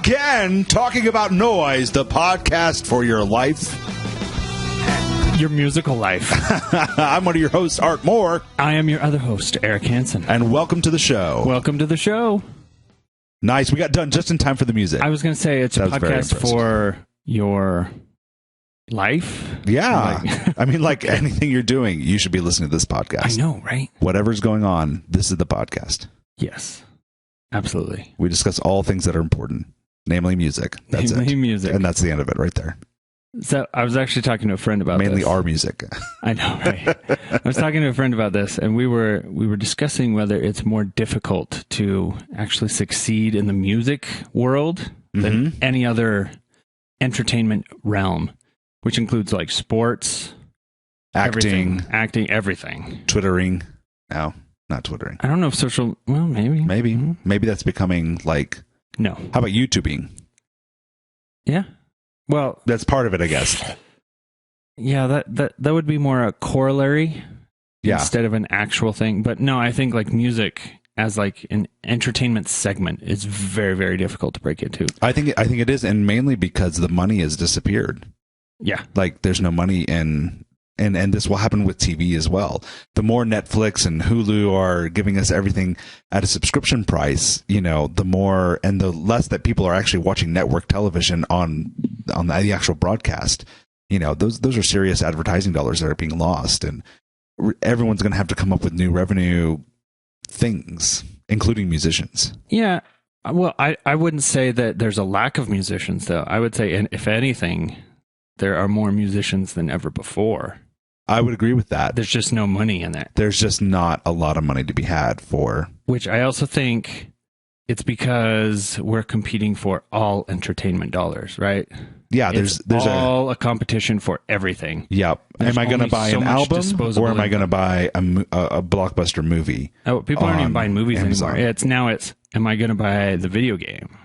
again, talking about noise, the podcast for your life. Your musical life. I'm one of your hosts, Art Moore. I am your other host, Eric Hansen. And welcome to the show. Welcome to the show. Nice. We got done just in time for the music. I was going to say it's a podcast for your life. Yeah. I mean, like anything you're doing, you should be listening to this podcast. I know, right? Whatever's going on, this is the podcast. Yes. Absolutely. We discuss all things that are important, namely music. That's namely it. Music. And that's the end of it right there. So I was actually talking to a friend about mainly this. our music. I know, right? I was talking to a friend about this, and we were discussing whether it's more difficult to actually succeed in the music world than any other entertainment realm, which includes like sports, acting, everything. Twittering. No, not Twittering. I don't know if social. Well, maybe that's becoming like. No. How about YouTubing? Yeah. Well, that's part of it, I guess. Yeah, that would be more a corollary instead of an actual thing. But no, I think like music as like an entertainment segment is very, very difficult to break into. I think it is, and mainly because the money has disappeared. Yeah, like there's no money in, and this will happen with TV as well. The more Netflix and Hulu are giving us everything at a subscription price, you know, the more and the less that people are actually watching network television on the actual broadcast. You know, those are serious advertising dollars that are being lost, and everyone's going to have to come up with new revenue things, including musicians. Yeah. Well, I wouldn't say that there's a lack of musicians, though. I would say, if anything, there are more musicians than ever before. I would agree with that. There's just no money in that. There's just not a lot of money to be had for. Which I also think it's because we're competing for all entertainment dollars, right? Yeah, there's all a competition for everything. Yep. There's am I going to buy an album or am I going to buy a blockbuster movie? Oh, people aren't even buying movies Amazon anymore. It's am I going to buy the video game?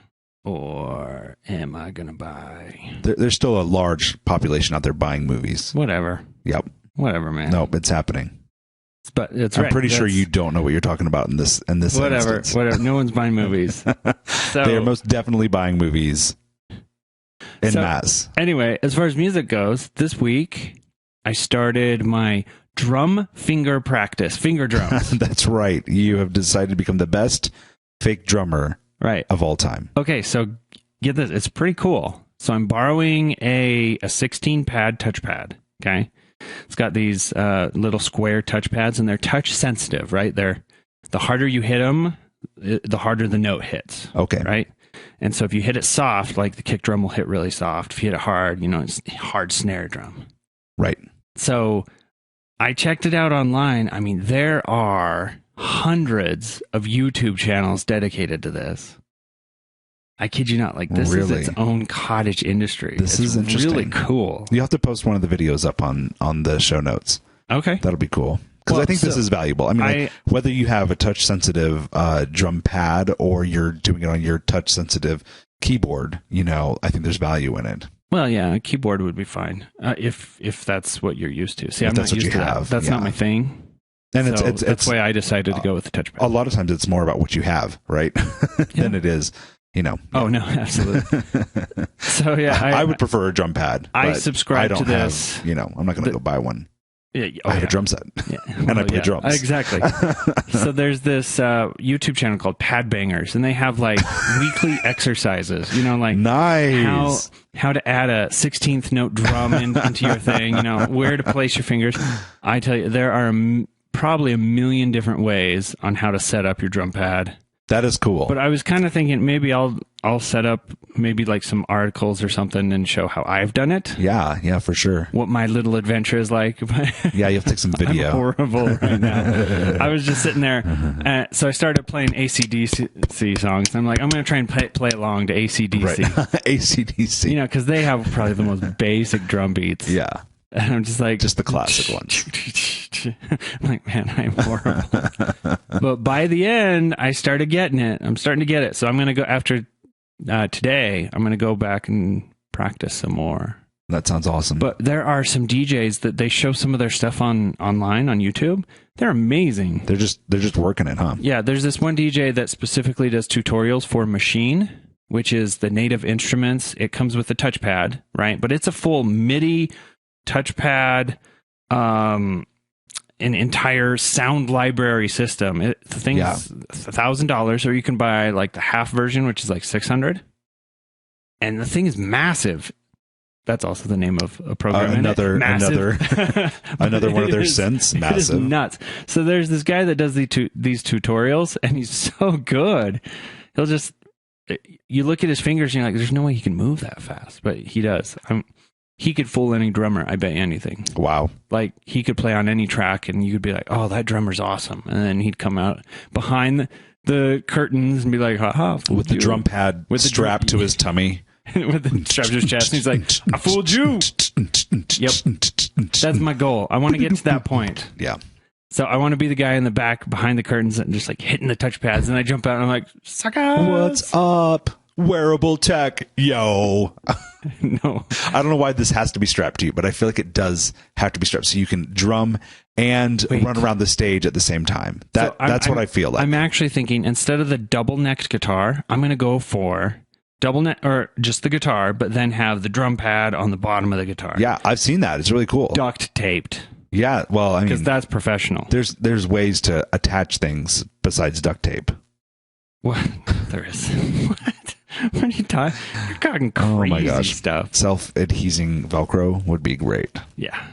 Or am I going to buy... There's still a large population out there buying movies. Whatever. Yep. Whatever, man. Nope, it's happening. But it's I'm pretty sure you don't know what you're talking about in this Whatever. instance. Whatever. No one's buying movies. So, they are most definitely buying movies en masse. Anyway, as far as music goes, this week I started my drum finger practice. Finger drums. That's right. You have decided to become the best fake drummer of all time. Okay, so get this. It's pretty cool. So I'm borrowing a 16-pad touchpad, okay? It's got these little square touchpads, and they're touch sensitive, right? The harder you hit them, the harder the note hits. Okay. Right? And so if you hit it soft, like the kick drum will hit really soft. If you hit it hard, you know, it's a hard snare drum. Right. So I checked it out online. I mean, there are hundreds of YouTube channels dedicated to this. I kid you not. Like, this is its own cottage industry. This is interesting. Really cool. You have to post one of the videos up on the show notes. Okay. That'll be cool. Because I think this is valuable. I mean, like, whether you have a touch-sensitive drum pad or you're doing it on your touch-sensitive keyboard, you know, I think there's value in it. Well, yeah, a keyboard would be fine if that's what you're used to. See, if I'm not used to that. That's not my thing. And so that's why I decided to go with the touchpad. A lot of times it's more about what you have, right? than it is, you know. Oh, no, absolutely. So, yeah. I would prefer a drum pad. I subscribe to this. You know, I'm not going to go buy one. Yeah, I have a drum set, and I play drums. Exactly. So there's this YouTube channel called Pad Bangers, and they have like weekly exercises. You know, like nice how to add a 16th note drum into your thing. You know, where to place your fingers. I tell you, there are probably a million different ways on how to set up your drum pad. That is cool. But I was kind of thinking maybe I'll set up maybe like some articles or something and show how I've done it. Yeah, for sure. What my little adventure is like. Yeah, you have to take some video. I'm horrible right now. I was just sitting there. So I started playing AC/DC songs. I'm like, I'm going to try and play along to AC/DC. Right. AC/DC. You know, because they have probably the most basic drum beats. Yeah. And I'm just like... Just the classic ones. I'm like, man, I'm horrible. But by the end, I started getting it. I'm starting to get it. So I'm going to go after today. I'm going to go back and practice some more. That sounds awesome. But there are some DJs that they show some of their stuff online on YouTube. They're amazing. They're just working it, huh? Yeah, there's this one DJ that specifically does tutorials for Machine. which is the native instruments. It comes with a touchpad, right? But it's a full MIDI touchpad, an entire sound library system. The thing is $1,000, or you can buy like the half version, which is like $600. And the thing is massive. That's also the name of a program. Another one of their synths. Massive. It is nuts. So there's this guy that does these tutorials, and he's so good. He'll just, you look at his fingers and you're like, there's no way he can move that fast, but he does. He could fool any drummer, I bet anything. Wow. Like, he could play on any track, and you could be like, oh, that drummer's awesome. And then he'd come out behind the curtains and be like, haha. With the drum pad strapped to his tummy. With the strap to his chest. And he's like, I fooled you. Yep. That's my goal. I want to get to that point. Yeah. So I want to be the guy in the back behind the curtains and just like hitting the touchpads. And I jump out and I'm like, suckers. What's up? Wearable tech. Yo. No. I don't know why this has to be strapped to you, but I feel like it does have to be strapped so you can drum and run around the stage at the same time. That's what I feel like. I'm actually thinking, instead of the double-necked guitar, I'm going to go for double neck, or just the guitar, but then have the drum pad on the bottom of the guitar. Yeah, I've seen that. It's really cool. Duct taped. Yeah, well, I mean, because that's professional. There's ways to attach things besides duct tape. What? There is. What? What are you talking? You're talking crazy stuff. Self-adhesing Velcro would be great. Yeah.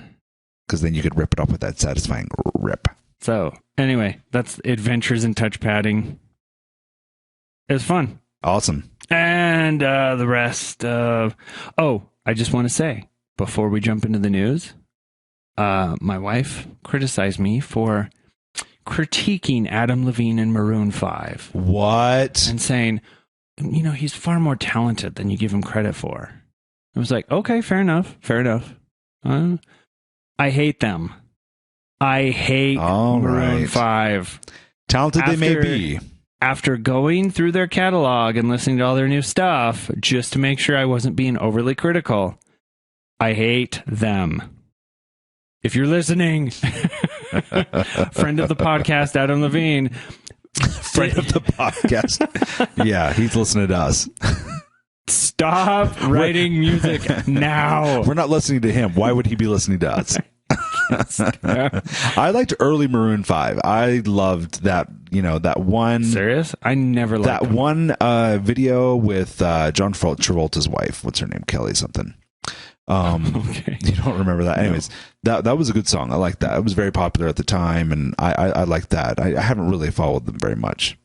Because then you could rip it off with that satisfying rip. So, anyway, that's Adventures in Touch Padding. It was fun. Awesome. And the rest of... Oh, I just want to say, before we jump into the news, my wife criticized me for critiquing Adam Levine in Maroon 5. What? And saying, you know, he's far more talented than you give him credit for. I was like, okay, fair enough. I hate them. I hate Maroon 5. Talented they may be. After going through their catalog and listening to all their new stuff, just to make sure I wasn't being overly critical, I hate them. If you're listening, friend of the podcast, Adam Levine. Friend of the podcast. Yeah, he's listening to us. Stop writing music now. We're not listening to him. Why would he be listening to us? I liked early Maroon 5. I loved that, that one. Serious? I never liked that one video with John Travolta's wife. What's her name? Kelly something. Okay. You don't remember that? Anyways, that was a good song. I liked that. It was very popular at the time, and I liked that. I haven't really followed them very much.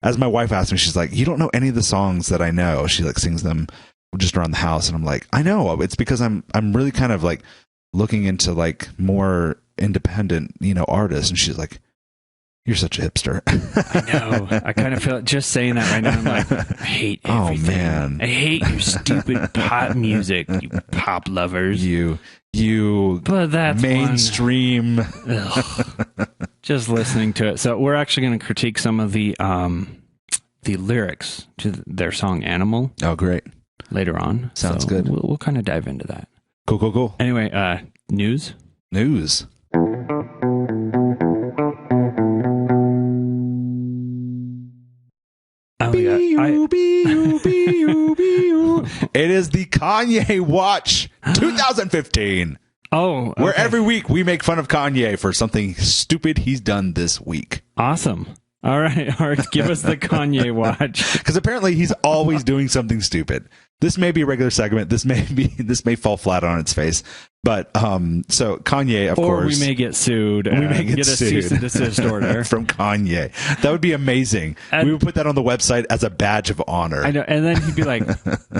As my wife asked me, she's like, "You don't know any of the songs that I know." She like sings them just around the house, and I'm like, "I know." It's because I'm really kind of like looking into like more independent, artists. And she's like, "You're such a hipster." I know. I kind of feel just saying that right now. I'm like, I hate everything. Oh man, I hate your stupid pop music, you pop lovers. But that's mainstream. Just listening to it. So we're actually going to critique some of the lyrics to their song "Animal." Oh, great! Later on, sounds good. We'll kind of dive into that. Cool. Anyway, news. It is the Kanye Watch 2015. Oh, okay. Where every week we make fun of Kanye for something stupid he's done this week. Awesome. All right. Give us the Kanye Watch. Because apparently he's always doing something stupid. This may be a regular segment. This may fall flat on its face. But so Kanye, of course, or we may get sued. We may get sued. A cease and desist order from Kanye. That would be amazing. And we would put that on the website as a badge of honor. I know. And then he'd be like,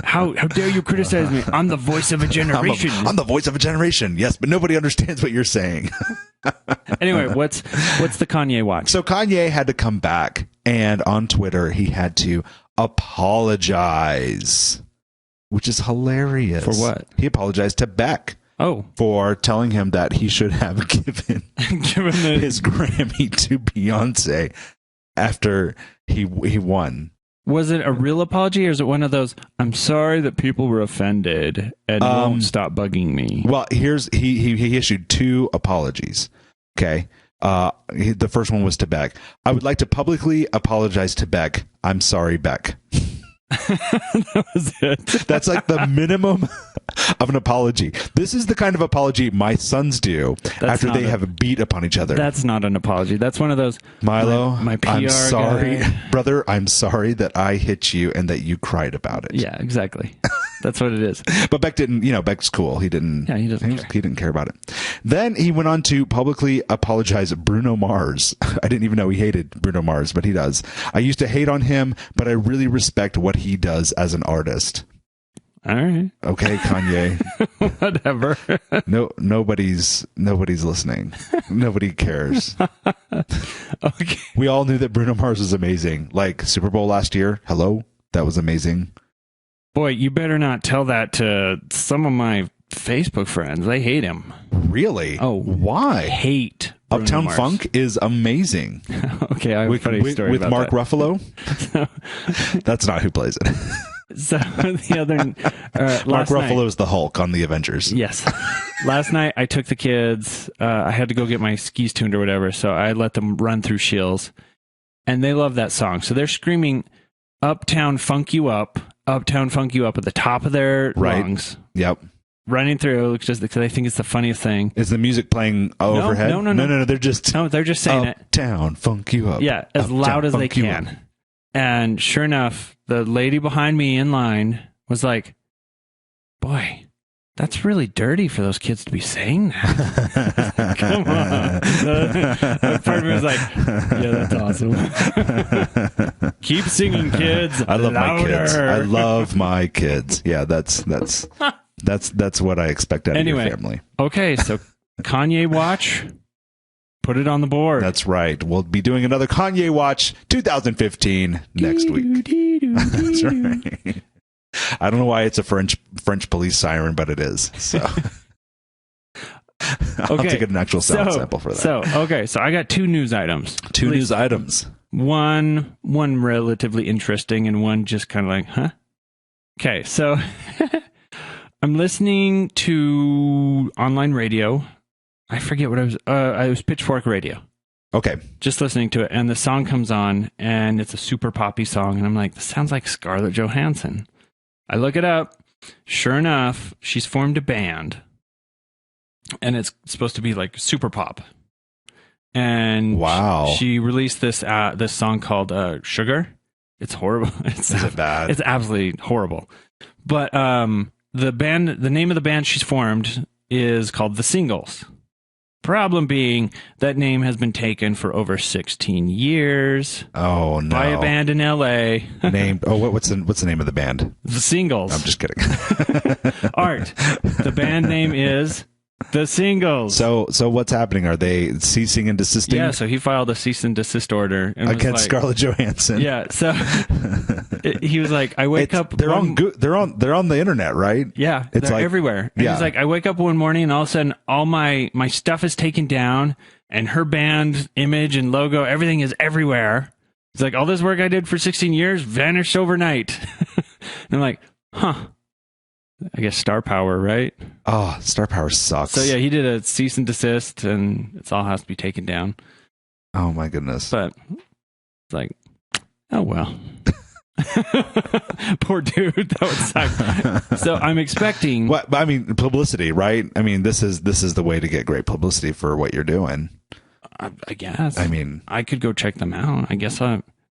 "How dare you criticize me? I'm the voice of a generation. I'm the voice of a generation. Yes, but nobody understands what you're saying." Anyway, what's the Kanye Watch? So Kanye had to come back, and on Twitter he had to apologize, which is hilarious. For what? He apologized to Beck. Oh. For telling him that he should have given his Grammy to Beyonce after he won. Was it a real apology, or is it one of those, "I'm sorry that people were offended and won't stop bugging me"? Well, he issued two apologies. Okay. The first one was to Beck. "I would like to publicly apologize to Beck. I'm sorry, Beck." That was it. That's like the minimum of an apology. This is the kind of apology my sons do after they have beat upon each other. That's not an apology. That's one of those. Milo, my PR I'm sorry, guy. brother. I'm sorry that I hit you and that you cried about it. Yeah, exactly. That's what it is. But Beck didn't. Beck's cool. He didn't. Yeah, he doesn't care. He didn't care about it. Then he went on to publicly apologize Bruno Mars. I didn't even know he hated Bruno Mars, but he does. I used to hate on him, but I really respect what he does as an artist. All right. Okay, Kanye. Whatever. Nobody's listening. Nobody cares. Okay. We all knew that Bruno Mars was amazing. Like Super Bowl last year. Hello, that was amazing. Boy, you better not tell that to some of my Facebook friends. They hate him. Really? Oh, why? Hate Bruno Uptown Mars. Funk is amazing. Okay, I have a funny story with about Mark that. Ruffalo. That's not who plays it. So the other Mark last night, Ruffalo is the Hulk on the Avengers. Yes. Last night I took the kids. I had to go get my skis tuned or whatever, so I let them run through Shields, and they love that song. So they're screaming "Uptown Funk You Up, Uptown Funk You Up" at the top of their lungs. Yep. Running through just because I think it's the funniest thing. Is the music playing overhead? No. They're just saying it. Uptown Funk You Up. Yeah, as loud as they can. And sure enough, the lady behind me in line was like, "Boy, that's really dirty for those kids to be saying that." Come on. Part of me was like, "Yeah, that's awesome." Keep singing, kids. I love louder. my kids. I love my kids. Yeah, that's what I expect out of your family. Okay, so Kanye watch. Put it on the board. That's right. We'll be doing another Kanye Watch 2015 next week. That's right. I don't know why it's a French police siren, but it is. So I'll take an actual sound sample for that. So I got two news items. Two news items. One relatively interesting and one just kind of like, huh? Okay, so I'm listening to online radio. I forget what I was Pitchfork Radio. Okay. Just listening to it, and the song comes on, and it's a super poppy song, and I'm like, this sounds like Scarlett Johansson. I look it up. Sure enough, she's formed a band, and it's supposed to be like super pop. And wow, she released this song called Sugar. It's horrible. Is it bad? It's absolutely horrible. But the name of the band she's formed is called The Singles. Problem being, that name has been taken for over 16 years. Oh no! By a band in L.A. Named what's the name of the band? The Singles. I'm just kidding. Art. The band name is The Singles. So what's happening? Are they ceasing and desisting? Yeah. So he filed a cease and desist order against Scarlett Johansson. Yeah. So he was like, I wake up. They're on the internet, right? Yeah. They're like, everywhere. And he's like, I wake up one morning and all of a sudden all my stuff is taken down and her band image and logo, everything is everywhere. He's like, all this work I did for 16 years vanished overnight. And I'm like, huh. I guess star power, right? Oh, star power sucks. So yeah, he did a cease and desist and it all has to be taken down. Oh my goodness. But it's like, oh well. Poor dude, that would suck. So I'm expecting what I mean, publicity, right? I mean, this is the way to get great publicity for what you're doing. I guess. I mean, I could go check them out. I guess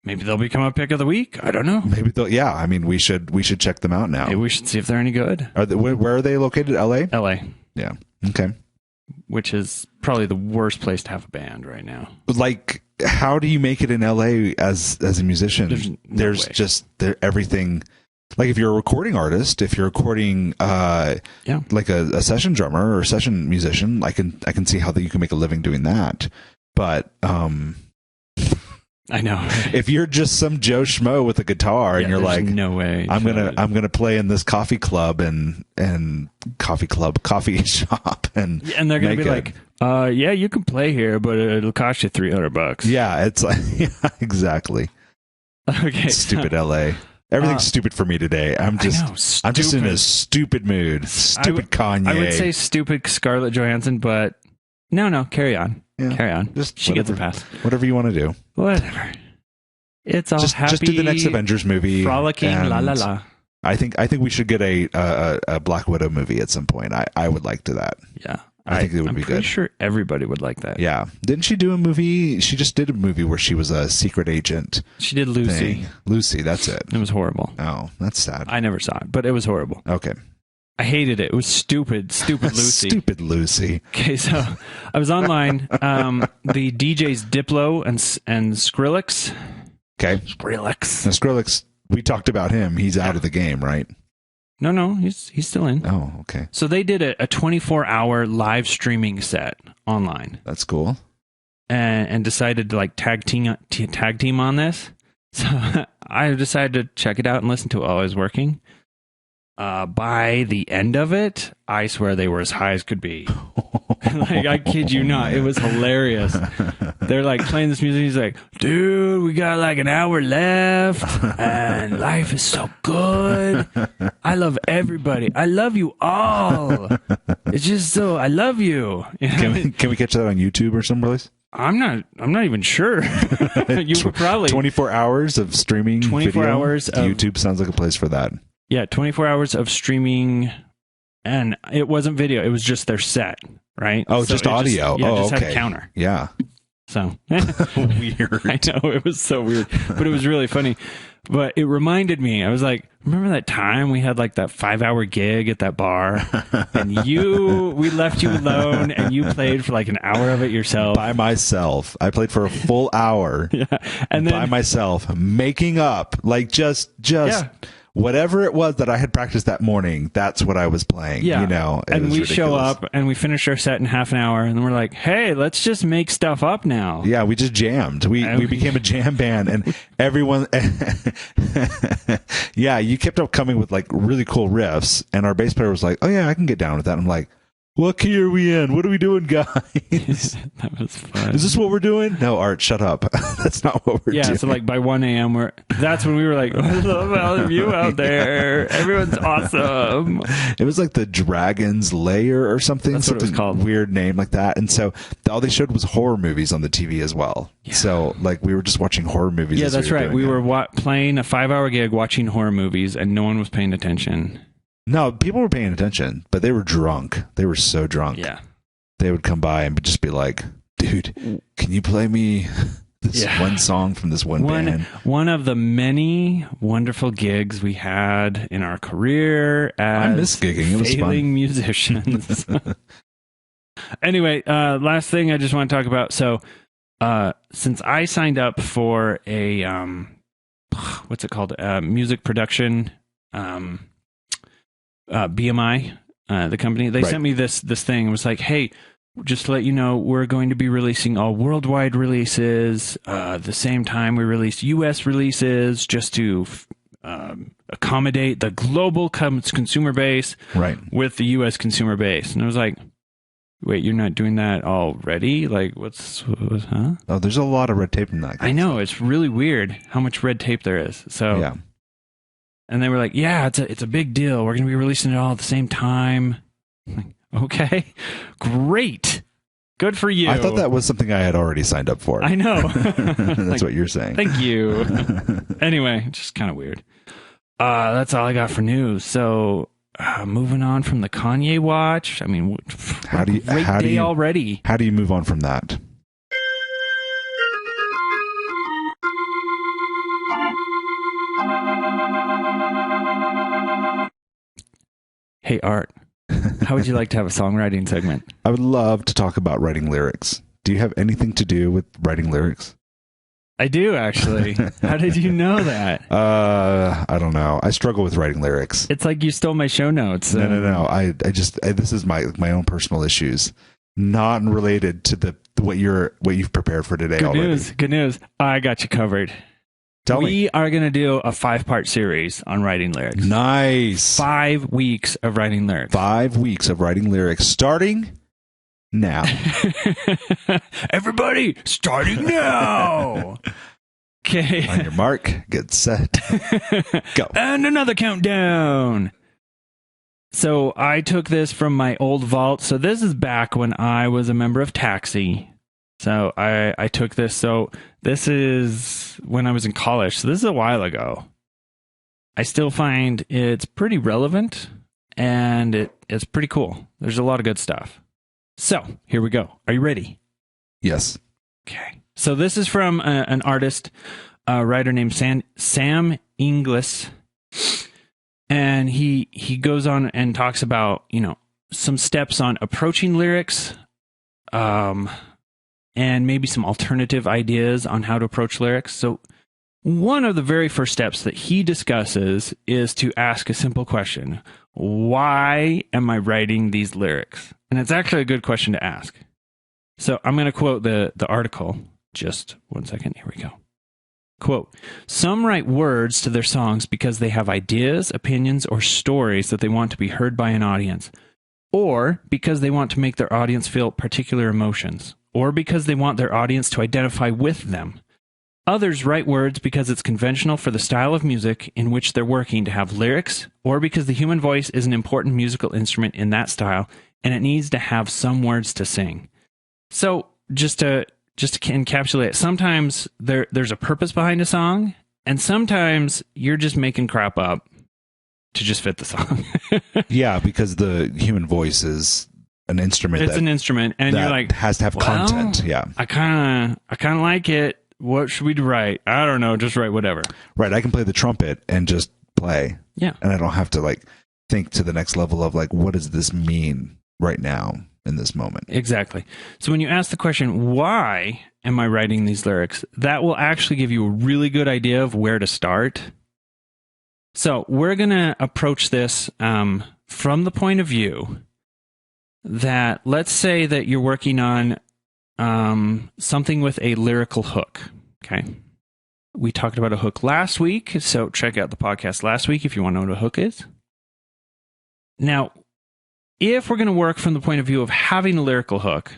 maybe they'll become a pick of the week. I don't know. Maybe they'll. Yeah, I mean, we should check them out now. Maybe we should see if they're any good. Where are they located? L.A. L.A. Yeah. Okay. Which is probably the worst place to have a band right now. Like, how do you make it in LA as a musician? There's just everything. Like, if you're a recording artist, if you're recording like a session drummer or session musician, I can see how that you can make a living doing that. But I know. If you're just some Joe Schmo with a guitar and you're like, no way, I'm gonna play in this coffee club and coffee shop and they're gonna be like, yeah, you can play here, but it'll cost you $300. Yeah, it's like, yeah, exactly. Okay, stupid LA. Everything's stupid for me today. I'm just in a stupid mood. Stupid Kanye. I would say stupid Scarlett Johansson, but no, carry on. Yeah, carry on. Just she gets a pass. Whatever you want to do. Whatever. It's all happy. Just do the next Avengers movie. Frolicking, la la la. I think we should get a Black Widow movie at some point. I would like to that. Yeah. I think it would be good. I'm pretty sure everybody would like that. Yeah. Didn't she do a movie? She just did a movie where she was a secret agent. She did Lucy. Thing. Lucy, that's it. It was horrible. Oh, that's sad. I never saw it, but it was horrible. Okay. I hated it. It was stupid Lucy. Stupid Lucy. Okay, so I was online. The DJs Diplo and Skrillex. Okay. Skrillex. Now, Skrillex, we talked about him. He's out of the game, right? No, he's still in. Oh, okay. So they did a 24-hour live streaming set online. That's cool. And decided to like tag team on this. So I decided to check it out and listen to it while I was working. By the end of it, I swear they were as high as could be. Like, I kid you not. It was hilarious. They're like playing this music. He's like, dude, we got like an hour left and life is so good. I love everybody. I love you all. It's just so, I love you. Can we catch that on YouTube or someplace? I'm not even sure. You would probably 24 hours of streaming 24 video? hours of, YouTube sounds like a place for that. Yeah, 24 hours of streaming, and it wasn't video. It was just their set, right? Oh, so just audio. Just okay. had a counter. Yeah. So weird. I know, it was so weird, but it was really funny. But it reminded me, I was like, remember that time we had like that 5-hour gig at that bar and we left you alone and you played for like an hour of it yourself. By myself. I played for a full hour. Yeah. And then by myself, making up, like just whatever it was that I had practiced that morning, that's what I was playing. Yeah. You know, and we ridiculous. show up and we finish our set in half an hour and then we're like, hey, let's just make stuff up now. Yeah, we just jammed. We became a jam band and everyone yeah, you kept up coming with like really cool riffs and our bass player was like, oh yeah, I can get down with that. I'm like, what key are we in? What are we doing, guys? That was fun. Is this what we're doing? No, Art, shut up. That's not what we're doing. Yeah, so like by 1 a.m., that's when we were like, I love all of you out there. Everyone's awesome. It was like the Dragon's Lair or something. That's what it was called. Weird name like that. And so all they showed was horror movies on the TV as well. Yeah. So like we were just watching horror movies. Yeah, that's right. We were playing a 5-hour gig watching horror movies and no one was paying attention. No, people were paying attention, but they were drunk. They were so drunk. Yeah. They would come by and just be like, dude, can you play me this one song from this one band? One of the many wonderful gigs we had in our career as I miss gigging. It was failing fun. musicians. Anyway, last thing I just want to talk about. So, since I signed up for a, what's it called? Music production, BMI, the company, they sent me this thing. It was like, hey, just to let you know, we're going to be releasing all worldwide releases the same time we release US releases just to accommodate the global consumer base with the US consumer base. And I was like, wait, you're not doing that already? Like, huh? Oh, there's a lot of red tape in that. I know. It's really weird how much red tape there is. So, yeah. And they were like, yeah, it's a big deal. We're going to be releasing it all at the same time. I'm like, okay, great. Good for you. I thought that was something I had already signed up for. I know. That's like, what you're saying. Thank you. Anyway, just kind of weird. That's all I got for news. So, moving on from the Kanye watch. I mean, great day already. How do you move on from that? Hey, Art, how would you like to have a songwriting segment? I would love to talk about writing lyrics. Do you have anything to do with writing lyrics? I do, actually. How did you know that? I don't know. I struggle with writing lyrics. It's like you stole my show notes. No. I this is my own personal issues, not related to what you've prepared for today. Good news. I got you covered. We are going to do a 5-part series on writing lyrics. Nice. 5 weeks of writing lyrics. 5 weeks of writing lyrics, starting now. Everybody, starting now. Okay. On your mark, get set, go. And another countdown. So I took this from my old vault. So this is back when I was a member of Taxi. So I took this. So this is when I was in college. So this is a while ago. I still find it's pretty relevant and it's pretty cool. There's a lot of good stuff. So here we go. Are you ready? Yes. Okay. So this is from an artist, a writer named Sam Inglis. And he goes on and talks about, some steps on approaching lyrics, and maybe some alternative ideas on how to approach lyrics. So one of the very first steps that he discusses is to ask a simple question. Why am I writing these lyrics? And it's actually a good question to ask. So I'm going to quote the article. Just one second. Here we go. Quote, some write words to their songs because they have ideas, opinions, or stories that they want to be heard by an audience, or because they want to make their audience feel particular emotions, or because they want their audience to identify with them. Others write words because it's conventional for the style of music in which they're working to have lyrics, or because the human voice is an important musical instrument in that style, and it needs to have some words to sing. So, just to encapsulate, sometimes there's a purpose behind a song, and sometimes you're just making crap up to just fit the song. Yeah, because the human voice is an instrument. It's an instrument, and you're like, has to have content. Yeah, I kind of like it. What should we write? I don't know. Just write whatever. Right. I can play the trumpet and just play. Yeah, and I don't have to think to the next level of what does this mean right now in this moment. Exactly. So when you ask the question, why am I writing these lyrics? That will actually give you a really good idea of where to start. So we're going to approach this from the point of view that, let's say that you're working on something with a lyrical hook. Okay. We talked about a hook last week. So check out the podcast last week if you want to know what a hook is. Now, if we're going to work from the point of view of having a lyrical hook,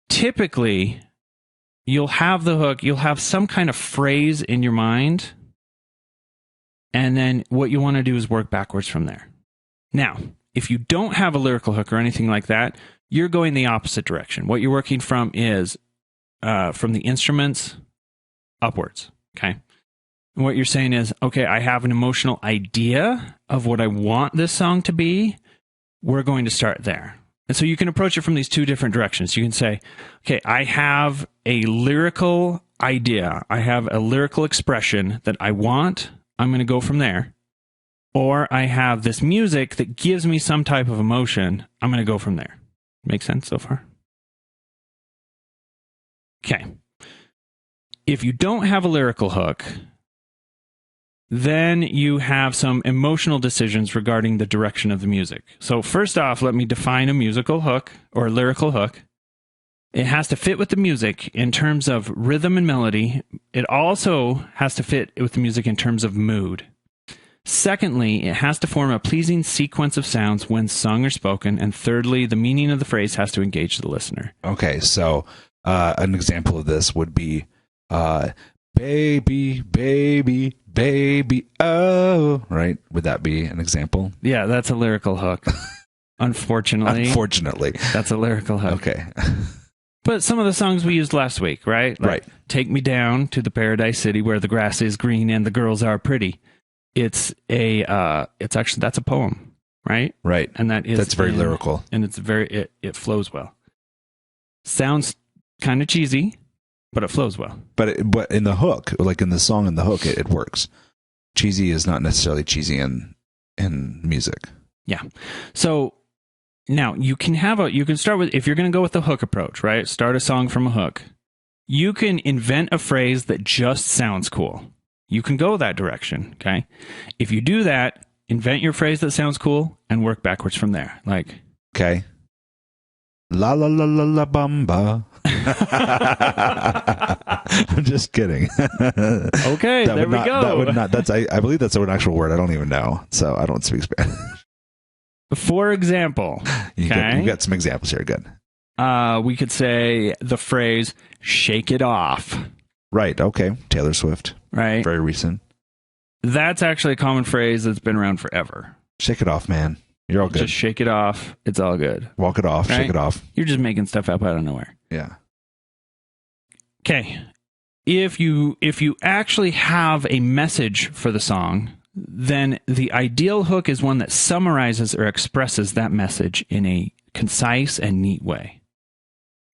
typically you'll have the hook, you'll have some kind of phrase in your mind, and then what you want to do is work backwards from there. Now, if you don't have a lyrical hook or anything like that, you're going the opposite direction. What you're working from is from the instruments upwards, okay? And what you're saying is, okay, I have an emotional idea of what I want this song to be. We're going to start there. And so you can approach it from these two different directions. You can say, okay, I have a lyrical idea. I have a lyrical expression that I want. I'm going to go from there. Or I have this music that gives me some type of emotion. I'm going to go from there. Make sense so far? Okay. If you don't have a lyrical hook, then you have some emotional decisions regarding the direction of the music. So first off, let me define a musical hook or a lyrical hook. It has to fit with the music in terms of rhythm and melody. It also has to fit with the music in terms of mood. Secondly, it has to form a pleasing sequence of sounds when sung or spoken. And thirdly, the meaning of the phrase has to engage the listener. Okay, so an example of this would be baby, baby, baby, oh, right? Would that be an example? Yeah, that's a lyrical hook. Unfortunately, that's a lyrical hook. Okay. But some of the songs we used last week, right? Right. Take Me Down to the Paradise City where the grass is green and the girls are pretty. It's actually, that's a poem, right? Right. And that's very lyrical. And it flows well. Sounds kind of cheesy, but it flows well. But in the hook, like in the song and the hook, it works. Cheesy is not necessarily cheesy in music. Yeah. So now you can start with, if you're going to go with the hook approach, right? Start a song from a hook. You can invent a phrase that just sounds cool. You can go that direction, okay? If you do that, invent your phrase that sounds cool and work backwards from there. Like, okay. La la la la la bamba. I'm just kidding. Okay, there we go. That would not. That's I believe that's an actual word. I don't even know, so I don't speak Spanish. For example, you got some examples here. Good. We could say the phrase "shake it off." Right. Okay. Taylor Swift. Right. Very recent. That's actually a common phrase that's been around forever. Shake it off, man. You're all good. Just shake it off. It's all good. Walk it off. Right? Shake it off. You're just making stuff up out of nowhere. Yeah. Okay. If you actually have a message for the song, then the ideal hook is one that summarizes or expresses that message in a concise and neat way.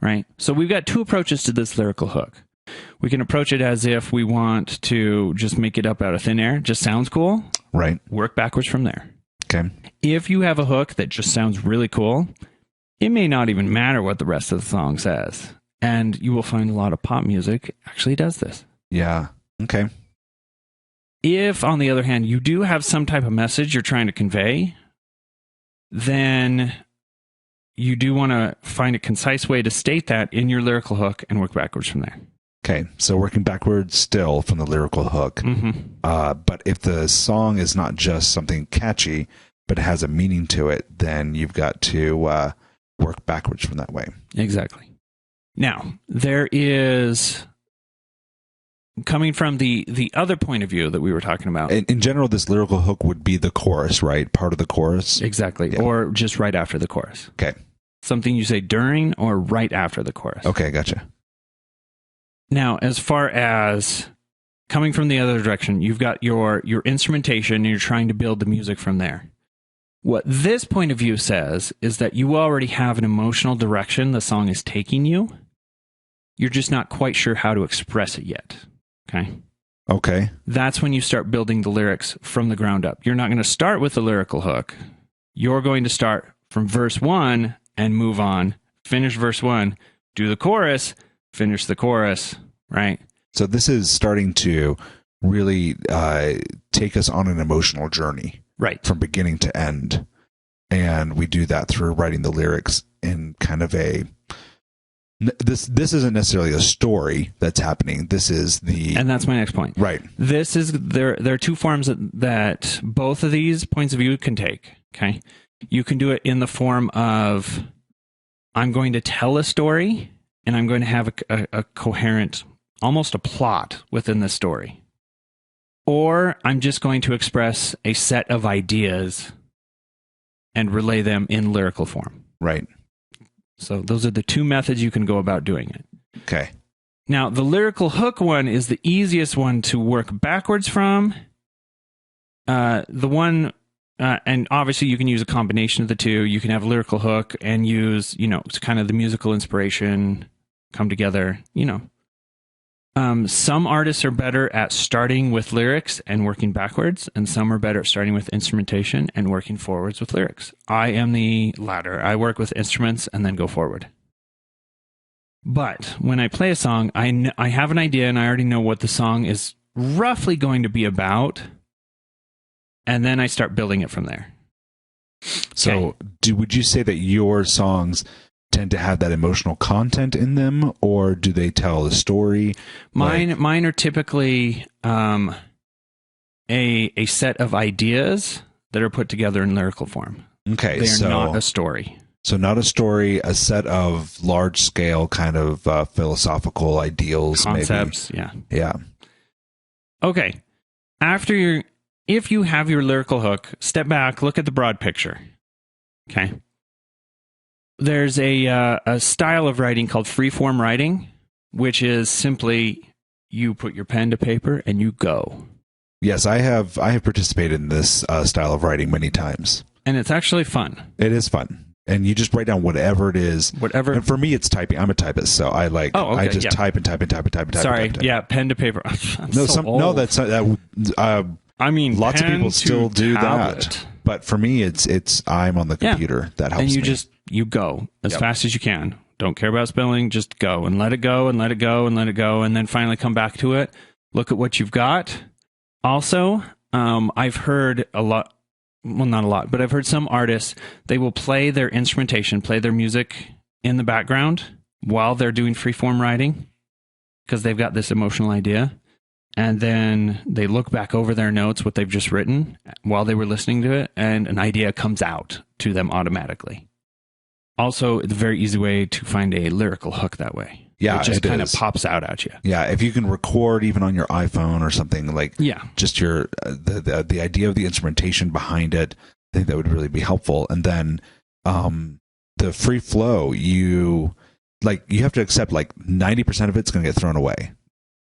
Right? So we've got two approaches to this lyrical hook. We can approach it as if we want to just make it up out of thin air. Just sounds cool. Right. Work backwards from there. Okay. If you have a hook that just sounds really cool, it may not even matter what the rest of the song says. And you will find a lot of pop music actually does this. Yeah. Okay. If, on the other hand, you do have some type of message you're trying to convey, then you do want to find a concise way to state that in your lyrical hook and work backwards from there. Okay. So working backwards still from the lyrical hook. Mm-hmm. But if the song is not just something catchy, but has a meaning to it, then you've got to work backwards from that way. Exactly. Now, there is, coming from the other point of view that we were talking about. In general, this lyrical hook would be the chorus, right? Part of the chorus? Exactly. Yeah. Or just right after the chorus. Okay. Something you say during or right after the chorus. Okay, gotcha. Now, as far as coming from the other direction, you've got your instrumentation and you're trying to build the music from there. What this point of view says is that you already have an emotional direction the song is taking you. You're just not quite sure how to express it yet. Okay? Okay. That's when you start building the lyrics from the ground up. You're not going to start with the lyrical hook. You're going to start from verse 1 and move on. Finish verse 1, do the chorus, finish the chorus, right? So this is starting to really take us on an emotional journey. Right. From beginning to end. And we do that through writing the lyrics in kind of a... This isn't necessarily a story that's happening. This is the... And that's my next point. Right. This is... There are two forms that both of these points of view can take. Okay? You can do it in the form of, I'm going to tell a story, and I'm going to have a coherent, almost a plot within the story. Or I'm just going to express a set of ideas and relay them in lyrical form. Right. So those are the two methods you can go about doing it. Okay. Now, the lyrical hook one is the easiest one to work backwards from. The one, and obviously you can use a combination of the two. You can have a lyrical hook and use, kind of the musical inspiration come together, Some artists are better at starting with lyrics and working backwards, and some are better at starting with instrumentation and working forwards with lyrics. I am the latter. I work with instruments and then go forward. But when I play a song, I have an idea and I already know what the song is roughly going to be about, and then I start building it from there. So would you say that your songs tend to have that emotional content in them, or do they tell a story? Mine are typically a set of ideas that are put together in lyrical form. Okay, they're not a story. So not a story, a set of large-scale kind of philosophical ideals, concepts. Maybe. Yeah. Okay. If you have your lyrical hook, step back, look at the broad picture. Okay. There's a style of writing called freeform writing, which is simply you put your pen to paper and you go. Yes, I have participated in this style of writing many times. And it's actually fun. It is fun. And you just write down whatever it is. Whatever. And for me, it's typing. I'm a typist, so I I just type and type and type and type and type. Sorry, type. Pen to paper. No, that's not that. I mean, lots of people still do that. But for me, it's I'm on the computer. That helps me. And you go as fast as you can. Don't care about spelling. Just go and let it go and let it go and let it go. And then finally come back to it. Look at what you've got. Also, I've heard a lot. Well, not a lot, but I've heard some artists, they will play their instrumentation, play their music in the background while they're doing freeform writing because they've got this emotional idea. And then they look back over their notes, what they've just written while they were listening to it, and an idea comes out to them automatically. Also, it's a very easy way to find a lyrical hook that way. Yeah, it just kind of pops out at you. Yeah, if you can record even on your iPhone or something just your the idea of the instrumentation behind it, I think that would really be helpful. And then the free flow, you like you have to accept like 90% of it's going to get thrown away.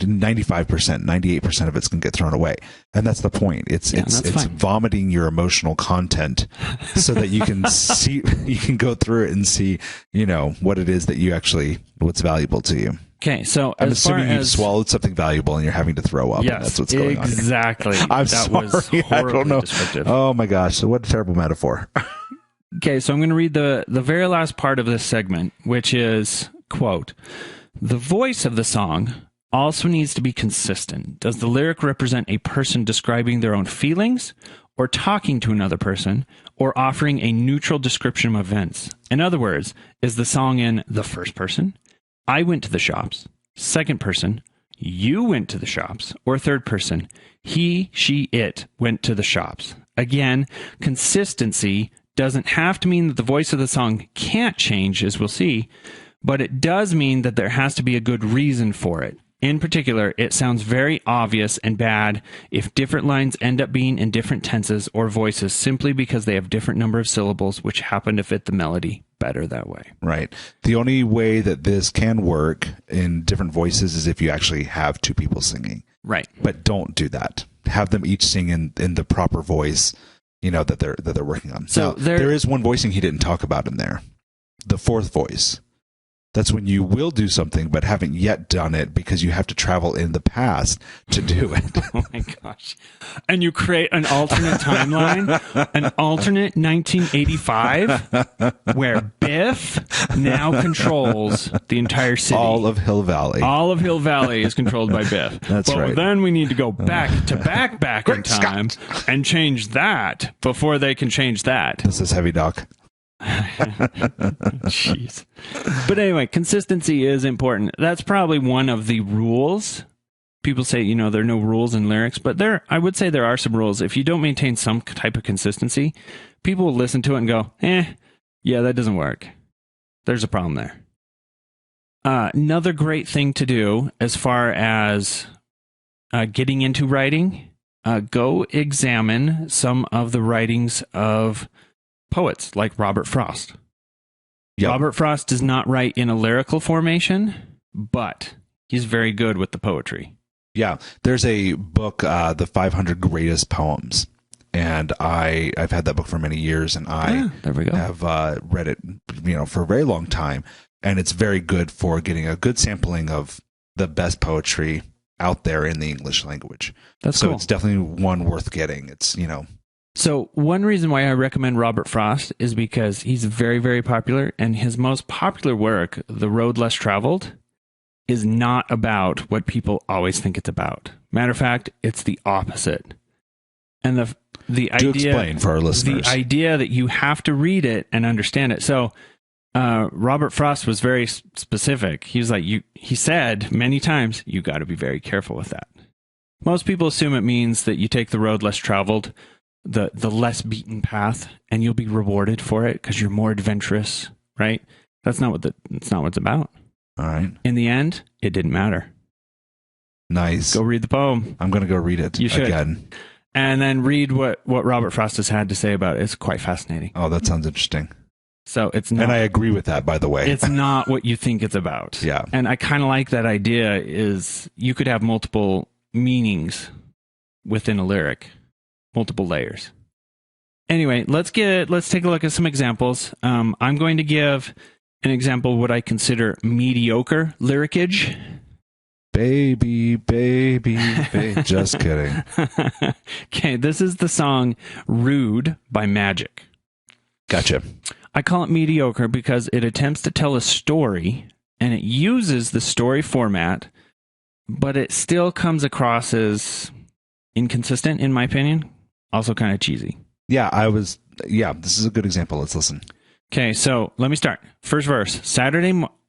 95%, 98% of it's going to get thrown away. And that's the point. It's fine. vomiting your emotional content so that you can you can go through it and see, what it is that what's valuable to you. Okay, so I'm assuming you've swallowed something valuable and you're having to throw up. Yes, and that's what's going on. Exactly. I'm that sorry. was I don't know. Descriptive. Oh my gosh. So what a terrible metaphor. Okay, so I'm going to read the very last part of this segment, which is, quote, "The voice of the song also needs to be consistent. Does the lyric represent a person describing their own feelings, or talking to another person, or offering a neutral description of events? In other words, is the song in the first person, I went to the shops, second person, you went to the shops, or third person, he, she, it went to the shops?" Again, consistency doesn't have to mean that the voice of the song can't change, as we'll see, but it does mean that there has to be a good reason for it. In particular, it sounds very obvious and bad if different lines end up being in different tenses or voices simply because they have different number of syllables, which happen to fit the melody better that way. Right. The only way that this can work in different voices is if you actually have two people singing. Right. But don't do that. Have them each sing in the proper voice, that they're working on. So now, there is one voicing he didn't talk about in there. The fourth voice. That's when you will do something but haven't yet done it because you have to travel in the past to do it. Oh my gosh. And you create an alternate timeline, an alternate 1985, where Biff now controls the entire city. All of Hill Valley. All of Hill Valley is controlled by Biff. That's right. But then we need to go back in time and change that before they can change that. This is heavy, Doc. Jeez. But anyway, consistency is important. That's probably one of the rules. People say, there are no rules in lyrics, but I would say there are some rules. If you don't maintain some type of consistency, people will listen to it and go, yeah, that doesn't work. There's a problem there. Another great thing to do as far as getting into writing, go examine some of the writings of poets like Robert Frost. Yep. Robert Frost does not write in a lyrical formation, but he's very good with the poetry. Yeah, there's a book, The 500 Greatest Poems, and I've had that book for many years, and there we go. have read it, for a very long time, and it's very good for getting a good sampling of the best poetry out there in the English language. That's cool. It's definitely one worth getting. It's So one reason why I recommend Robert Frost is because he's very, very popular, and his most popular work, The Road Less Traveled, is not about what people always think it's about. Matter of fact, it's the opposite. And the idea, explain for our listeners. The idea that you have to read it and understand it. So Robert Frost was very specific. He was like, he said many times, you got to be very careful with that. Most people assume it means that you take the road less traveled, the less beaten path, and you'll be rewarded for it because you're more adventurous, right? That's not what it's about. All right. In the end, it didn't matter. Nice. Go read the poem. I'm going to go read it again. And then read what Robert Frost has had to say about it. It's quite fascinating. Oh, that sounds interesting. So it's not, and I agree with that, by the way. It's not what you think it's about. Yeah. And I kind of like that idea is you could have multiple meanings within a lyric. Multiple layers. Anyway, let's take a look at some examples. I'm going to give an example of what I consider mediocre lyricage. Baby. Just kidding. Okay, this is the song Rude by Magic. Gotcha. I call it mediocre because it attempts to tell a story, and it uses the story format, but it still comes across as inconsistent, in my opinion. Also kind of cheesy. Yeah, this is a good example. Let's listen. Okay, so let me start. First verse,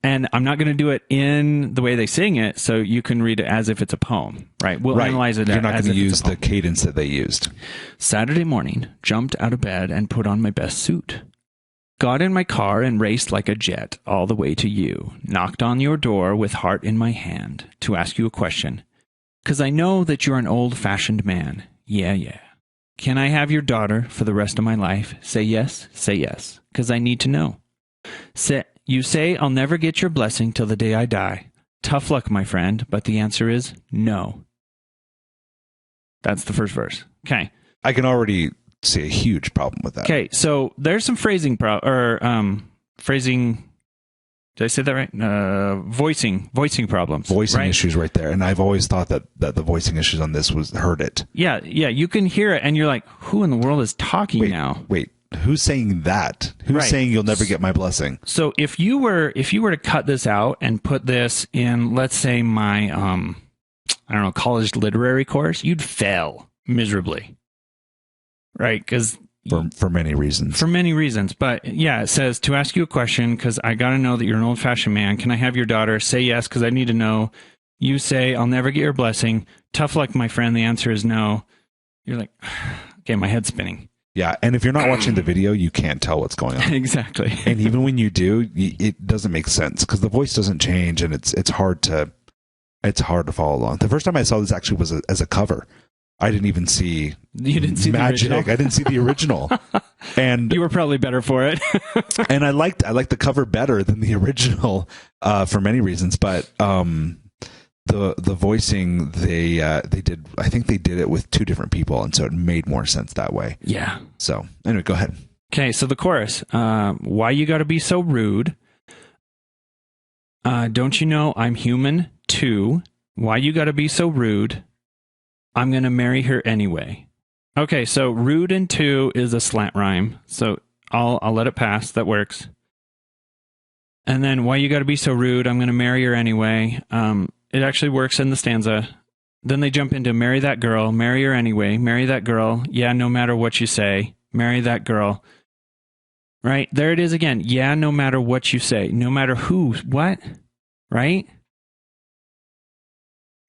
and I'm not going to do it in the way they sing it, so you can read it as if it's a poem, right? We'll analyze it. You're not going to use the cadence that they used. Saturday morning, jumped out of bed and put on my best suit. Got in my car and raced like a jet all the way to you. Knocked on your door with heart in my hand to ask you a question. 'Cause I know that you're an old-fashioned man. Yeah. Can I have your daughter for the rest of my life? Say yes, 'cause I need to know. You say I'll never get your blessing till the day I die. Tough luck, my friend, but the answer is no. That's the first verse. Okay. I can already see a huge problem with that. Okay, so there's some phrasing phrasing. Did I say that right? Voicing problems. Voicing right? issues right there. And I've always thought that the voicing issues on this hurt it. Yeah, you can hear it, and you're like, who in the world is talking now? Wait, who's saying that? Who's saying you'll never get my blessing? So if you were to cut this out and put this in, let's say, my I don't know, college literary course, you'd fail miserably, right? Because for many reasons. For many reasons. But yeah, it says, to ask you a question, because I got to know that you're an old-fashioned man. Can I have your daughter? Say yes, because I need to know. You say, I'll never get your blessing. Tough luck, my friend. The answer is no. You're like, okay, my head's spinning. Yeah, and if you're not watching the video, you can't tell what's going on. Exactly. And even when you do, it doesn't make sense because the voice doesn't change, and it's hard to follow along. The first time I saw this actually was as a cover. I didn't even see. You didn't see magic. The original? I didn't see the original, and you were probably better for it. And I liked the cover better than the original for many reasons. But the voicing they did. I think they did it with two different people, and so it made more sense that way. Yeah. So anyway, go ahead. Okay, so the chorus. Why you got to be so rude? Don't you know I'm human too? Why you got to be so rude? I'm going to marry her anyway. Okay, so rude and two is a slant rhyme. So I'll let it pass. That works. And then why you got to be so rude? I'm going to marry her anyway. It actually works in the stanza. Then they jump into marry that girl, marry her anyway, marry that girl. Yeah, no matter what you say, marry that girl. Right? There it is again. Yeah, no matter what you say, no matter who, what? Right?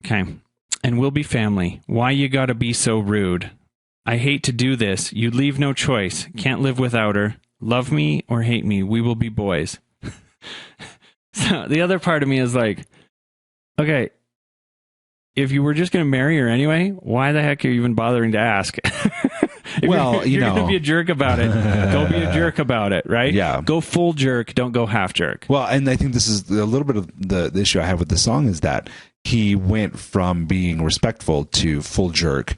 Okay. And we'll be family. Why you gotta be so rude? I hate to do this. You leave no choice. Can't live without her. Love me or hate me. We will be boys. So the other part of me is like, okay, if you were just going to marry her anyway, why the heck are you even bothering to ask? Well, you're going to be a jerk about it. Go be a jerk about it, right? Yeah. Go full jerk. Don't go half jerk. Well, and I think this is a little bit of the issue I have with the song is that he went from being respectful to full jerk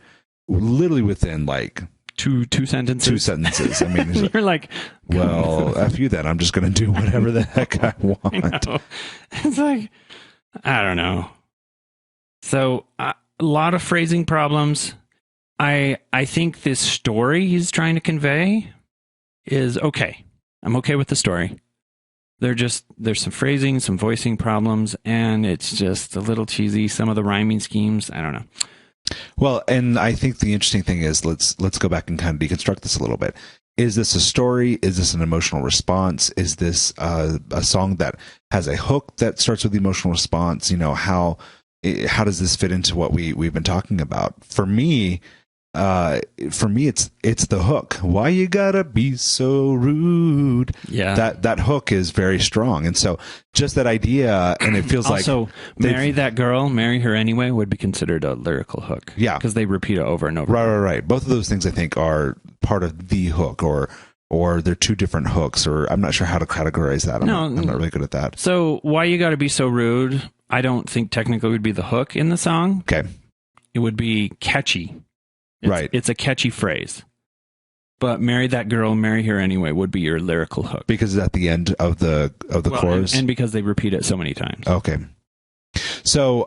literally within like two sentences. 2 sentences. I mean, you're like, well, F you then. I'm just going to do whatever the heck I want. It's like, I don't know. So a lot of phrasing problems. I think this story he's trying to convey is okay. I'm okay with the story. There's some phrasing, some voicing problems, and it's just a little cheesy. Some of the rhyming schemes, I don't know. Well, and I think the interesting thing is let's go back and kind of deconstruct this a little bit. Is this a story? Is this an emotional response? Is this a song that has a hook that starts with the emotional response? You know, how does this fit into what we've been talking about? For me, it's the hook. Why you gotta be so rude? Yeah, that hook is very strong, and so just that idea, and it feels also, like marry that girl, marry her anyway would be considered a lyrical hook. Yeah, because they repeat it over and over. Right. Both of those things I think are part of the hook, or they're two different hooks, or I'm not sure how to categorize that. I'm not really good at that. So why you gotta be so rude? I don't think technically would be the hook in the song. Okay, it would be catchy. Right. It's a catchy phrase. But marry that girl, marry her anyway would be your lyrical hook. Because it's at the end of the chorus. And because they repeat it so many times. Okay. So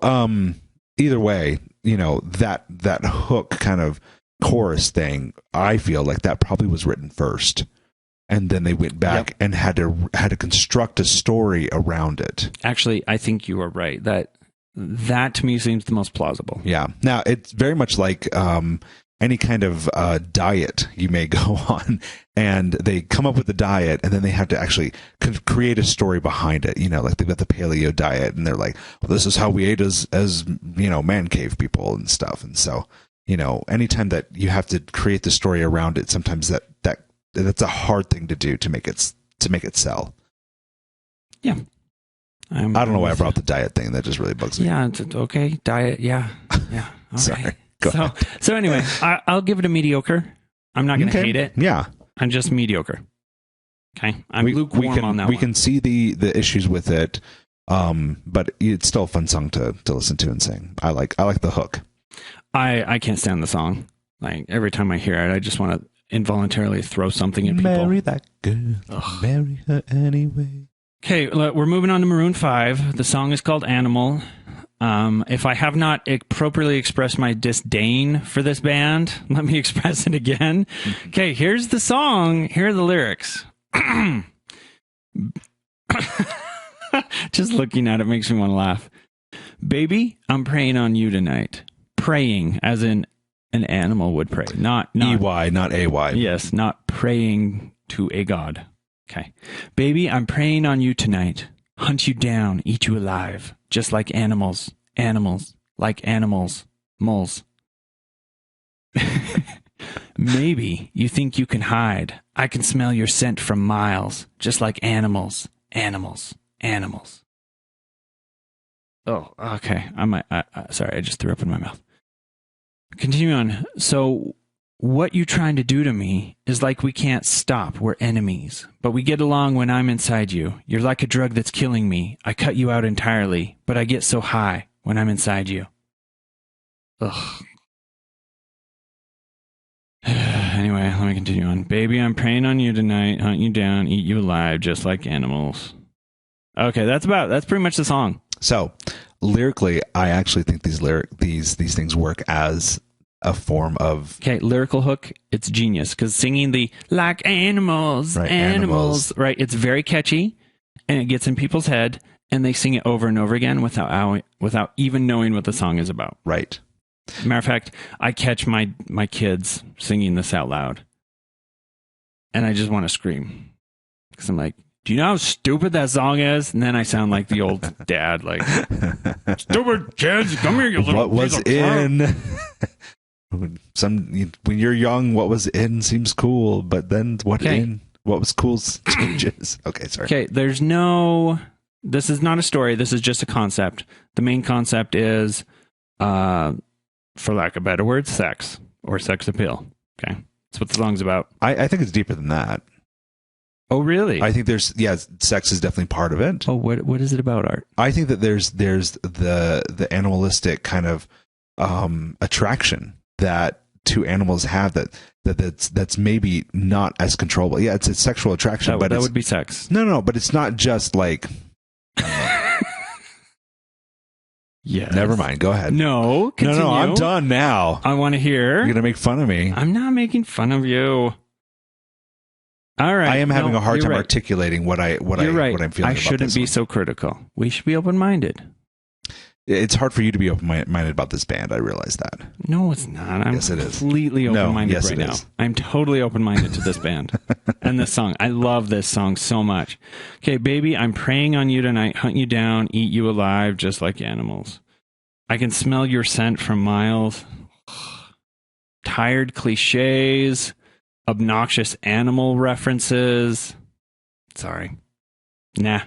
either way, you know, that hook kind of chorus thing, I feel like that probably was written first. And then they went back and had to construct a story around it. Actually, I think you are right. That to me seems the most plausible. Yeah. Now, it's very much like any kind of diet you may go on, and they come up with the diet, and then they have to actually create a story behind it. You know, like they've got the paleo diet, and they're like, well, this is how we ate as you know, man cave people and stuff. And so, you know, anytime that you have to create the story around it, sometimes that's a hard thing to do to make it sell. Yeah. I don't know why I brought the diet thing. That just really bugs me. Yeah, it's okay. Diet, yeah. All Sorry. right. Go ahead. So anyway, I'll give it a mediocre. I'm not going to hate it. Yeah. I'm just mediocre. Okay, I'm lukewarm on that We one. can see the issues with it, but it's still a fun song to listen to and sing. I like the hook. I can't stand the song. Like every time I hear it, I just want to involuntarily throw something at people. Marry that girl, marry her anyway. Okay, we're moving on to Maroon 5. The song is called Animal. If I have not appropriately expressed my disdain for this band, let me express it again. Okay, here's the song. Here are the lyrics. Just looking at it makes me want to laugh. Baby, I'm praying on you tonight. Praying, as in an animal would pray. Not EY, not AY. Yes, not praying to a god. Okay. Baby, I'm praying on you tonight. Hunt you down, eat you alive, just like animals. Animals, like animals. Moles. Maybe you think you can hide. I can smell your scent from miles, just like animals. Animals. Animals. Oh, okay. Sorry, I just threw up in my mouth. Continue on. So, what you trying to do to me is like we can't stop. We're enemies. But we get along when I'm inside you. You're like a drug that's killing me. I cut you out entirely, but I get so high when I'm inside you. Ugh. Anyway, let me continue on. Baby, I'm preying on you tonight. Hunt you down, eat you alive, just like animals. Okay, that's pretty much the song. So, lyrically, I actually think these things work as a form of... Okay, lyrical hook, it's genius. Because singing the like animals, Right, animals, right, it's very catchy, and it gets in people's head, and they sing it over and over again without even knowing what the song is about. Right. Matter of fact, I catch my kids singing this out loud, and I just want to scream. Because I'm like, do you know how stupid that song is? And then I sound like the old dad, like, stupid kids, come here, you little... What was in... when you're young, what was in seems cool, but then what was cool changes. Okay, sorry. Okay, this is not a story, this is just a concept. The main concept is, for lack of a better word, sex, or sex appeal. Okay, that's what the song's about. I think it's deeper than that. Oh, really? I think sex is definitely part of it. Oh, what is it about, Art? I think that there's the animalistic kind of attraction that two animals have that's maybe not as controllable. Yeah, it's a sexual attraction, but that would be sex. No, but it's not just like... Yeah. Never mind. Go ahead. No, continue. No, I'm done now. I want to hear. You're going to make fun of me. I'm not making fun of you. All right. I am having a hard time articulating what I'm feeling about this. I shouldn't be so critical. We should be open-minded. It's hard for you to be open-minded about this band. I realize that. No, it's not. I'm yes, it is. Completely open-minded right now. Is. I'm totally open-minded to this band and this song. I love this song so much. Okay, baby, I'm praying on you tonight. Hunt you down, eat you alive, just like animals. I can smell your scent from miles. Tired cliches, obnoxious animal references. Sorry. Nah.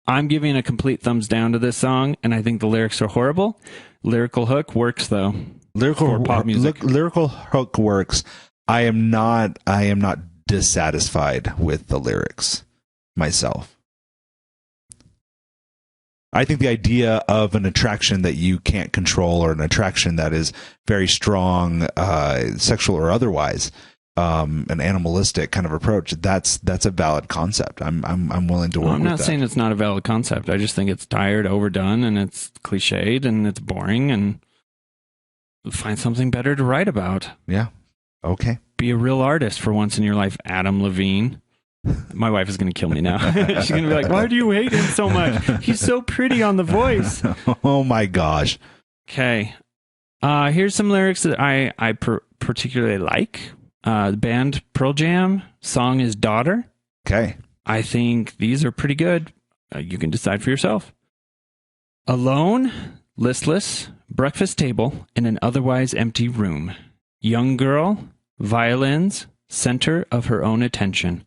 I'm giving a complete thumbs down to this song, and I think the lyrics are horrible. Lyrical hook works, though. Lyrical pop music. Lyrical hook works. I am not dissatisfied with the lyrics myself. I think the idea of an attraction that you can't control, or an attraction that is very strong, sexual or otherwise, an animalistic kind of approach, that's a valid concept. I'm willing to work with that. I'm not saying it's not a valid concept. I just think it's tired, overdone, and it's cliched, and it's boring, and find something better to write about. Yeah. Okay. Be a real artist for once in your life, Adam Levine. My wife is going to kill me now. She's going to be like, why do you hate him so much? He's so pretty on The Voice. Oh my gosh. Okay. Here's some lyrics that I particularly like. The band Pearl Jam, song is Daughter. Okay. I think these are pretty good. You can decide for yourself. Alone, listless, breakfast table in an otherwise empty room. Young girl, violins, center of her own attention.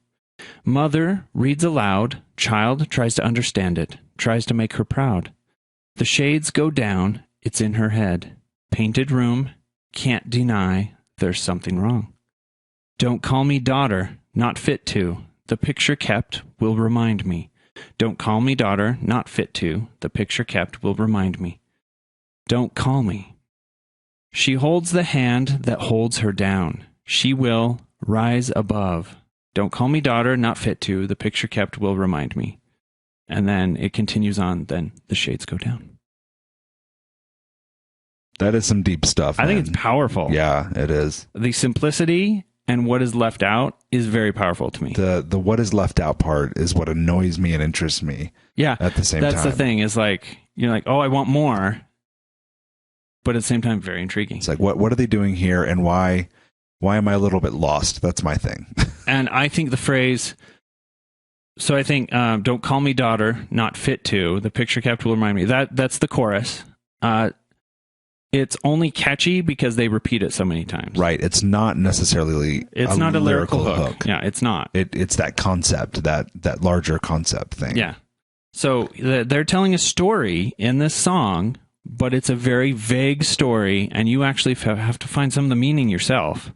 Mother reads aloud, child tries to understand it, tries to make her proud. The shades go down, it's in her head. Painted room, can't deny there's something wrong. Don't call me daughter, not fit to. the picture kept will remind me. Don't call me daughter, not fit to, the picture kept will remind me. Don't call me. She holds the hand that holds her down. She will rise above. Don't call me daughter, not fit to, the picture kept will remind me. And then it continues on, then the shades go down. That is some deep stuff. I think man. it's powerful. Yeah, it is. The simplicity and what is left out is very powerful to me. The what is left out part is what annoys me and interests me. Yeah. At the same time. That's the thing, is like, you're like, oh, I want more. But at the same time, very intriguing. It's like, what are they doing here, and why am I a little bit lost? That's my thing. And I think the phrase, so I think, don't call me daughter, not fit to, the picture kept will remind me. That's the chorus. It's only catchy because they repeat it so many times. Right. It's not necessarily it's not a lyrical hook. Yeah, it's not. It's that concept, that larger concept thing. Yeah. So they're telling a story in this song, but it's a very vague story, and you actually have to find some of the meaning yourself.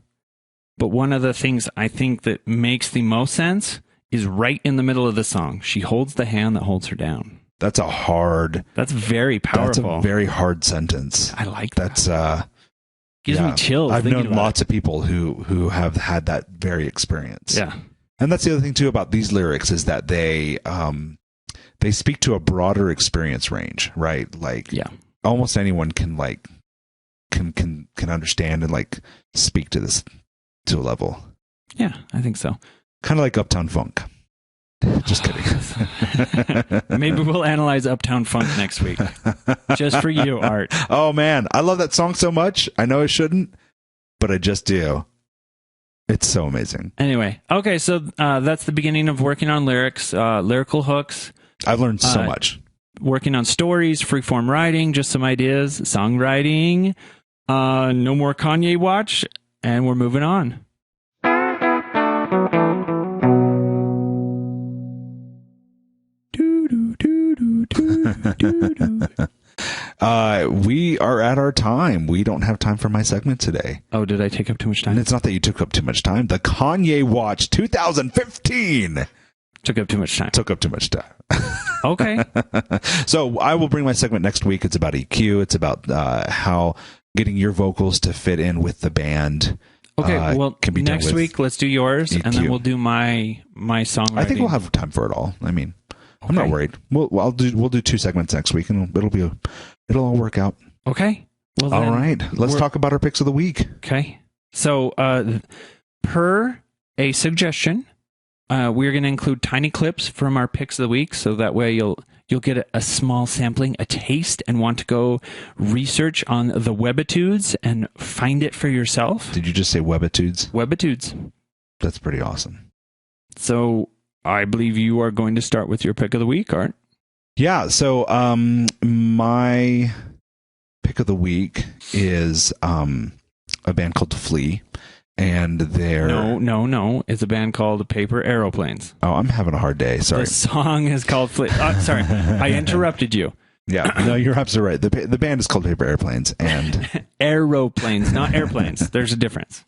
But one of the things I think that makes the most sense is right in the middle of the song. She holds the hand that holds her down. That's very powerful. That's a very hard sentence. I like that. That's gives me chills. I've known lots of people who have had that very experience. Yeah. And that's the other thing too about these lyrics, is that they speak to a broader experience range, right? Like, yeah, almost anyone can understand and like speak to this to a level. Yeah, I think so. Kind of like Uptown Funk. Just kidding. Maybe we'll analyze Uptown Funk next week. Just for you, Art. Oh man, I love that song so much. I know I shouldn't, but I just do. It's so amazing. Anyway, okay, so that's the beginning of working on lyrics, lyrical hooks. I've learned so much. Working on stories, freeform writing, just some ideas, songwriting, no more Kanye watch, and we're moving on. We are at our time. We don't have time for my segment today. Oh, did I take up too much time? And it's not that you took up too much time. The Kanye Watch 2015 took up too much time. Took up too much time. Okay. So I will bring my segment next week. It's about EQ. It's about how getting your vocals to fit in with the band. Okay, well, can be next week let's do yours, EQ. and then we'll do my songwriting. I think we'll have time for it all. I mean, okay. I'm not worried. We'll do 2 segments next week, and it'll all work out. Okay. Well, all right. Let's talk about our picks of the week. Okay. So, per a suggestion, we're going to include tiny clips from our picks of the week, so that way you'll get a small sampling, a taste, and want to go research on the Webitudes and find it for yourself. Did you just say Webitudes? Webitudes. That's pretty awesome. So I believe you are going to start with your pick of the week, Art. Yeah. So my pick of the week is a band called Flea. And they're... No. It's a band called Paper Aeroplanes. Oh, I'm having a hard day. Sorry. The song is called... sorry, I interrupted you. Yeah, no, you're absolutely right. The band is called Paper Airplanes, and... Aeroplanes, not airplanes. There's a difference.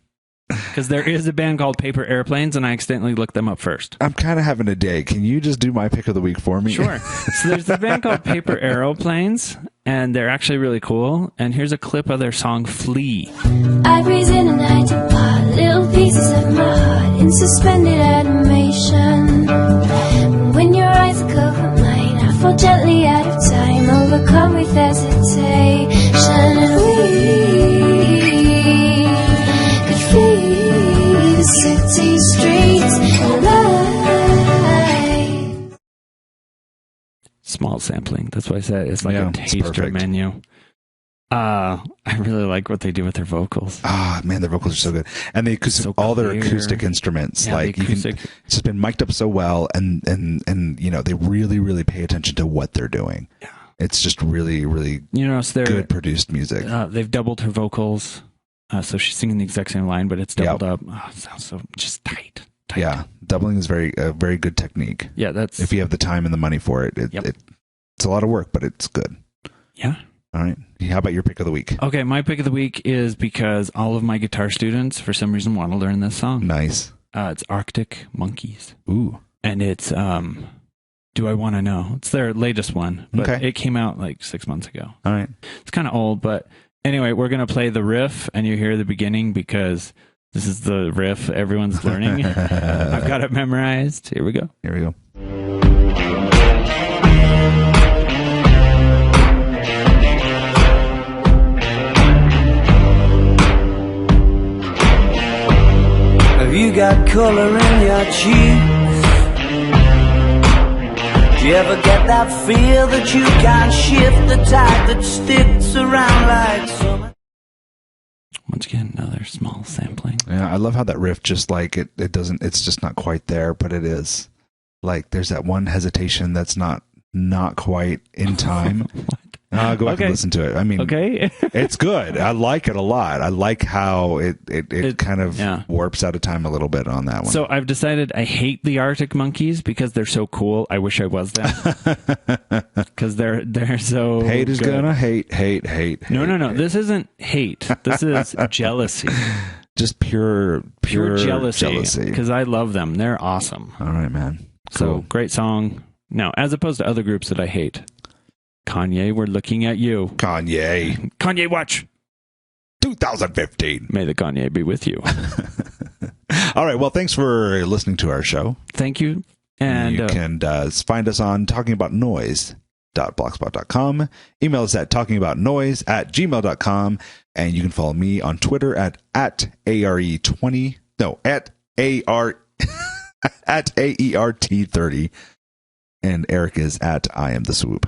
Because there is a band called Paper Airplanes, and I accidentally looked them up first. I'm kind of having a day. Can you just do my pick of the week for me? Sure. So there's a band called Paper Aeroplanes, and they're actually really cool. And here's a clip of their song, Flea. I breathe in and I depart little pieces of my heart in suspended animation. When your eyes cover mine, I fall gently out of time, overcome with hesitation. And we could flee the city streets alive. Small sampling. That's what I said. It's like a taster menu. I really like what they do with their vocals. Ah, man, their vocals are so good, and they all their acoustic instruments. Yeah, like it's just been mic'd up so well, and they really pay attention to what they're doing. Yeah, it's just really so good produced music. They've doubled her vocals, so she's singing the exact same line, but it's doubled up. Oh, it sounds so just tight. Yeah, doubling is a very good technique. Yeah, that's if you have the time and the money for it. It's a lot of work, but it's good. Yeah. All right. How about your pick of the week? Okay, my pick of the week is because all of my guitar students, for some reason, want to learn this song. Nice. It's Arctic Monkeys. Ooh. And it's Do I Want to Know? It's their latest one, but Okay. it came out like 6 months ago. All right. It's kind of old, but anyway, we're going to play the riff, and you hear the beginning because this is the riff everyone's learning. I've got it memorized. Here we go. Here we go. Have you got color in your cheeks? Do you ever get that feel that you can't shift, the tide that sticks around like summer? Once again, another small sampling. Yeah, I love how that riff just like it doesn't, it's just not quite there, but it is. Like there's that one hesitation that's not quite in time. What? I'll go back and listen to it. I mean, Okay. it's good. I like it a lot. I like how it kind of warps out of time a little bit on that one. So I've decided I hate the Arctic Monkeys because they're so cool. I wish I was them. Because they're so hate is good. gonna hate. No. This isn't hate. This is jealousy. Just pure jealousy. Because I love them. They're awesome. All right, man. So Cool. great song. Now, as opposed to other groups that I hate. Kanye, we're looking at you. Kanye, watch. 2015. May the Kanye be with you. All right. Well, thanks for listening to our show. Thank you. And you can find us on talkingaboutnoise.blogspot.com. Email us at talkingaboutnoise@gmail.com. And you can follow me on Twitter at ARE20. No, at AERT30. And Eric is at I Am the Swoop.